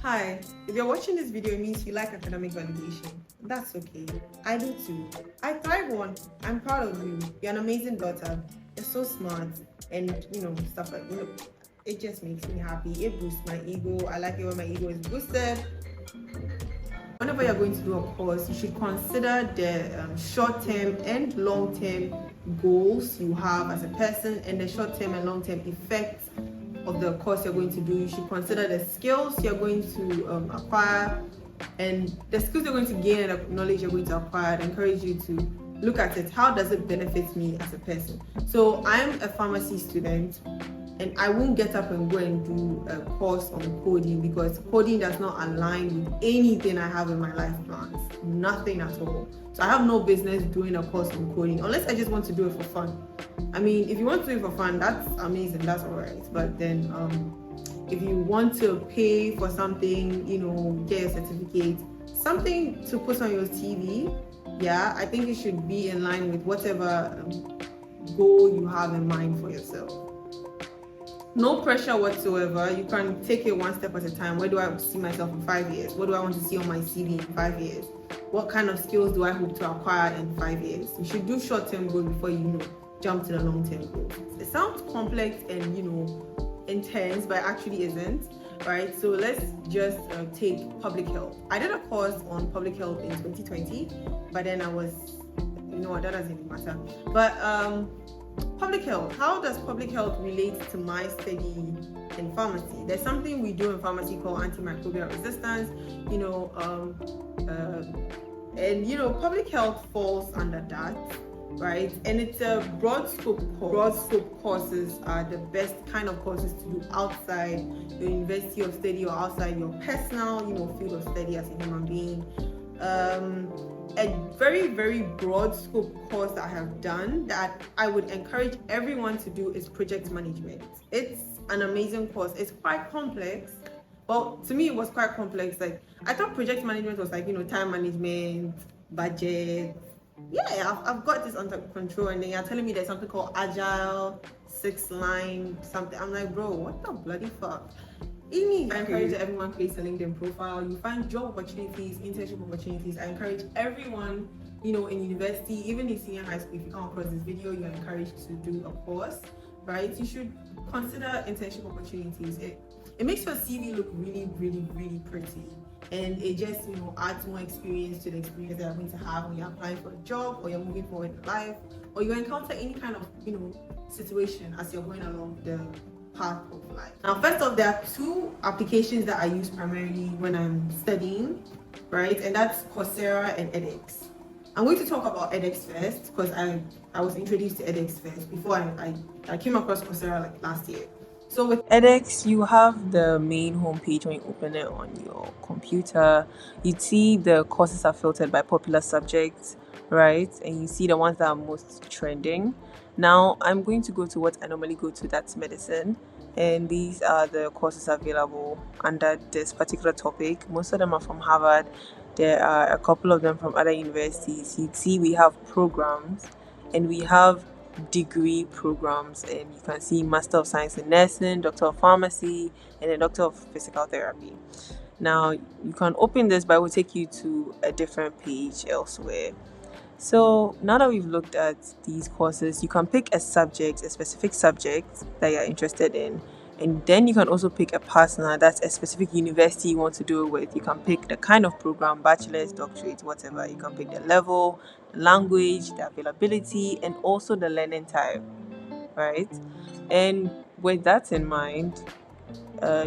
Hi, if you're watching this video, it means you like academic validation. That's okay. I do too. I thrive on. I'm proud of you. You're an amazing daughter. You're so smart, and stuff like it just makes me happy. It boosts my ego. I like it when my ego is boosted. Whenever you're going to do a course, you should consider the short-term and long-term goals you have as a person, and the short-term and long-term effects of the course you're going to do. You should consider the skills you're going to acquire, and the skills you're going to gain and the knowledge you're going to acquire. I encourage you to look at it. How does it benefit me as a person? So I'm a pharmacy student, and I won't get up and go and do a course on coding because coding does not align with anything I have in my life plans. Nothing at all. So I have no business doing a course on coding unless I just want to do it for fun. I mean, if you want to do it for fun, that's amazing, that's all right. But then if you want to pay for something, get a certificate, something to put on your CV, yeah, I think it should be in line with whatever goal you have in mind for yourself. No pressure whatsoever. You can take it one step at a time. Where do I see myself in 5 years? What do I want to see on my CV in 5 years? What kind of skills do I hope to acquire in 5 years? You should do short-term goals before you jump to the long-term goals. It sounds complex and intense, but it actually isn't. Right? So let's just take public health. I did a course on public health in 2020, but then I was, that doesn't even matter. But public health. How does public health relate to my study in pharmacy? There's something we do in pharmacy called antimicrobial resistance, and public health falls under that, right? And it's a broad scope course. Broad scope courses are the best kind of courses to do outside your university of study or outside your personal, field of study as a human being. A very, very broad scope course that I have done that I would encourage everyone to do is project management. It's an amazing course. It's quite complex. Well, to me, it was quite complex. Like, I thought project management was like, time management, budget. Yeah, I've got this under control. And then you're telling me there's something called agile, 6-line, something. I'm like, bro, what the bloody fuck? I encourage everyone create a LinkedIn profile. You find job opportunities, internship opportunities. I encourage everyone, in university, even in senior high school, if you come across this video, you're encouraged to do a course, right? You should consider internship opportunities. It makes your CV look really, really, really pretty. And it just, adds more experience to the experience that you're going to have when you're applying for a job or you're moving forward in life or you encounter any kind of, situation as you're going along the path of life. Now, first off, there are two applications that I use primarily when I'm studying, right? And that's Coursera and edX. I'm going to talk about edX first because I was introduced to edX first before I came across Coursera like last year. So with edX, you have the main homepage when you open it on your computer. You see the courses are filtered by popular subjects, right? And you see the ones that are most trending. Now, I'm going to go to what I normally go to, that's medicine. And these are the courses available under this particular topic. Most of them are from Harvard. There are a couple of them from other universities. You see, we have programs and we have degree programs, and you can see Master of Science in Nursing, Doctor of Pharmacy, and a Doctor of Physical Therapy. Now, you can open this, but it will take you to a different page elsewhere. So now that we've looked at these courses, you can pick a specific subject that you're interested in. And then you can also pick a partner, that's a specific university you want to do it with. You can pick the kind of program, bachelor's, doctorate, whatever. You can pick the level, the language, the availability, and also the learning type, right? And with that in mind,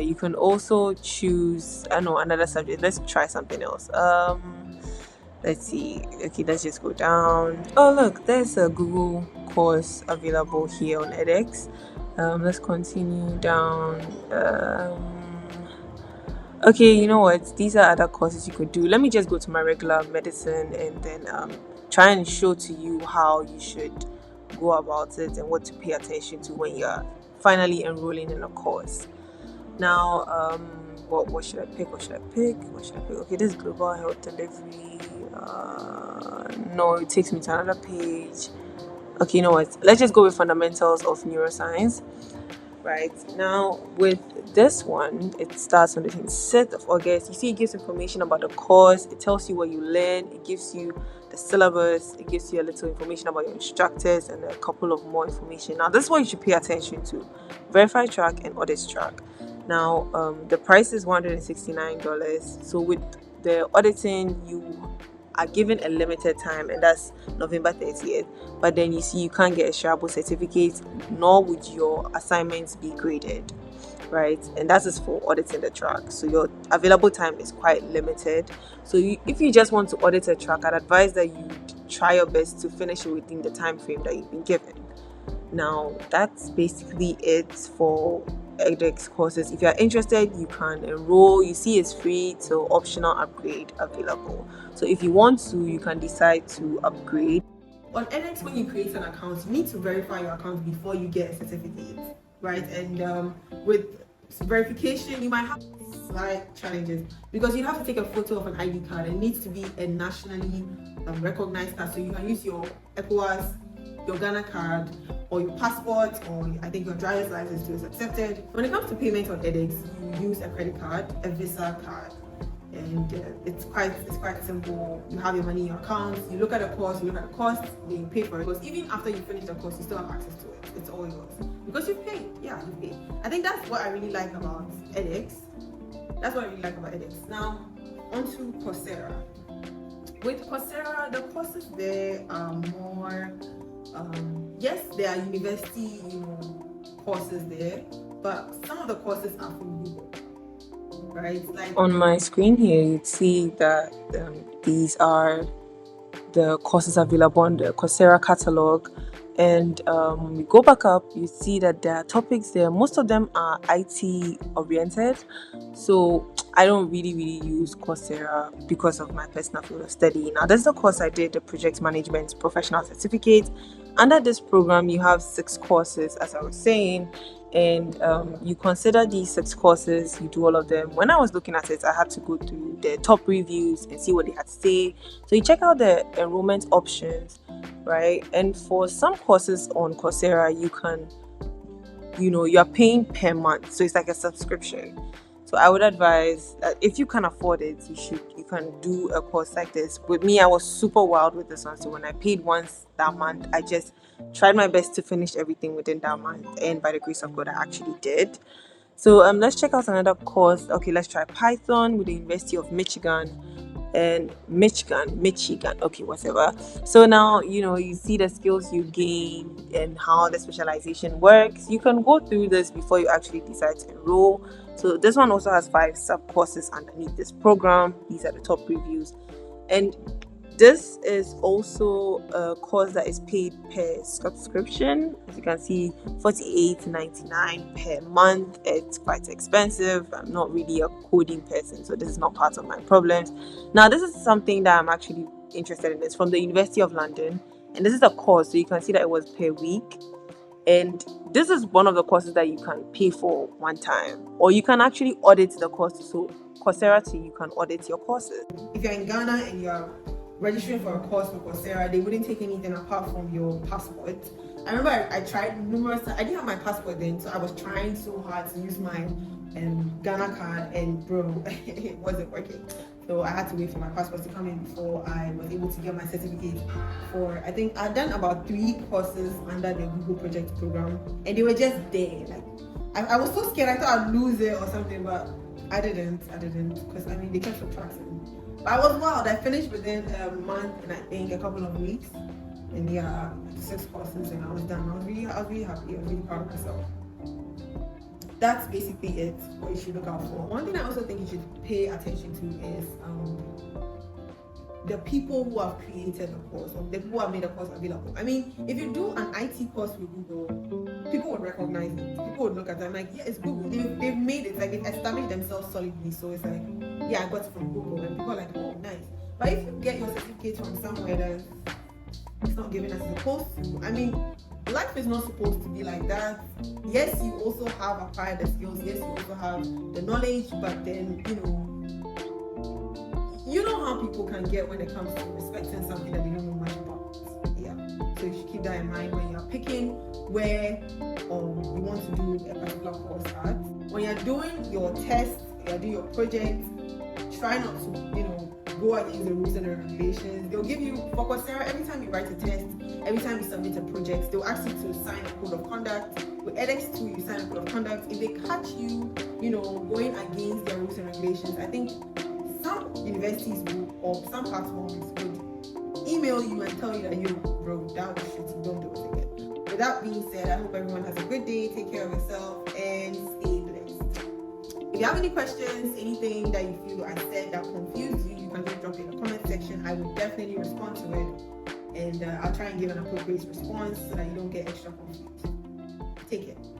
you can also choose, another subject. Let's try something else. Let's see. Okay, let's just go down. Oh, look, there's a Google course available here on edX. Let's continue down. Okay, you know what? These are other courses you could do. Let me just go to my regular medicine and then try and show to you how you should go about it and what to pay attention to when you're finally enrolling in a course. Now, what should I pick? Okay, this is global health delivery. No, it takes me to another page. Okay, you know what? Let's just go with fundamentals of neuroscience. Right now, with this one, it starts on the 26th of August. You see, it gives information about the course, it tells you what you learn, it gives you the syllabus, it gives you a little information about your instructors, and a couple of more information. Now, this is what you should pay attention to: verify track and audit track. Now, the price is $169. So, with the auditing, you are given a limited time, and that's November 30th. But then you see, you can't get a shareable certificate, nor would your assignments be graded, right? And that is for auditing the track. So your available time is quite limited. So if you just want to audit a track, I'd advise that you try your best to finish it within the time frame that you've been given. Now, that's basically it for edX courses. If you're interested, you can enroll. You see, it's free, so optional upgrade available. So if you want to, you can decide to upgrade. On edX, when you create an account, you need to verify your account before you get a certificate, right? And with verification, you might have slight challenges because you have to take a photo of an ID card. It needs to be a nationally recognized card, so you can use your ECOWAS, your Ghana card, or your passport, or I think your driver's license too is accepted. When it comes to payment on edX, you use a credit card, a Visa card, and it's quite simple. You have your money in your account, you look at the course, you look at the cost, then you pay for it. Because even after you finish the course, you still have access to it. It's all yours because you paid. Yeah, you paid. I think that's what I really like about edX. Now, onto Coursera. With Coursera, the courses there are more. Yes, there are university, courses there, but some of the courses are from Google, right? Like on my screen here, you'd see that these are the courses available on the Coursera catalog. And when we go back up, you see that there are topics there. Most of them are IT oriented. So I don't really use Coursera because of my personal field of study. Now, this is the course I did, the Project Management Professional Certificate. Under this program, you have 6 courses, as I was saying, and you consider these 6 courses, you do all of them. When I was looking at it, I had to go through the top reviews and see what they had to say. So you check out the enrollment options, right? And for some courses on Coursera, you can, you're paying per month, so it's like a subscription. So I would advise that if you can afford it, you can do a course like this. With me, I was super wild with this one. So when I paid once that month, I just tried my best to finish everything within that month. And by the grace of God, I actually did. So let's check out another course. Okay, let's try Python with the University of Michigan. And Michigan, okay, whatever. So now, you see the skills you gain and how the specialization works. You can go through this before you actually decide to enroll. So this one also has 5 sub courses underneath this program. These are the top reviews. And this is also a course that is paid per subscription. As you can see, $48.99 per month. It's quite expensive. I'm not really a coding person, so this is not part of my problems. Now, this is something that I'm actually interested in. It's from the University of London, and this is a course, so you can see that it was per week. And this is one of the courses that you can pay for one time, or you can actually audit the course. So Coursera, you can audit your courses. If you're in Ghana and you're registering for a course for Coursera, they wouldn't take anything apart from your passport. I remember I tried numerous times. I didn't have my passport then, so I was trying so hard to use my Ghana card, and bro, it wasn't working. So I had to wait for my passport to come in before I was able to get my certificate. I think I'd done about 3 courses under the Google Project program, and they were just there. Like I was so scared. I thought I'd lose it or something, but I didn't, because they kept subtracting. But I was wild. I finished within a month and I think a couple of weeks, and 6 courses, and I was done. I was really happy. I was really proud of myself. That's basically it, what you should look out for. One thing I also think you should pay attention to is the people who have created the course, or the people who have made the course available. If you do an IT course with Google, people would recognize it. People would look at it and yeah, it's Google. They've made it, they've established themselves solidly. So it's like, yeah, I got it from Google, and people are like, oh, nice. But if you get your certificate from somewhere that it's not given as it's supposed to, life is not supposed to be like that. Yes, you also have acquired the skills. Yes, you also have the knowledge, but then, you know how people can get when it comes to respecting something that they don't know much about. Yeah. So you should keep that in mind when you're picking where you want to do a particular course at. When you're doing your test, you're doing your project, try not to, go against the rules and the regulations. They'll give you, for Coursera, every time you write a test, every time you submit a project, they'll ask you to sign a code of conduct. With edX too, you sign a code of conduct. If they catch you, going against their rules and regulations, I think some universities will, or some platforms would email you and tell you that, bro, that was shit, don't do it again. With that being said, I hope everyone has a good day, take care of yourself, and stay blessed. If you have any questions, anything that you feel I said that confused you, you can just drop it in the comment section. I will definitely respond to it, and I'll try and give an appropriate response so that you don't get extra confused. Take care.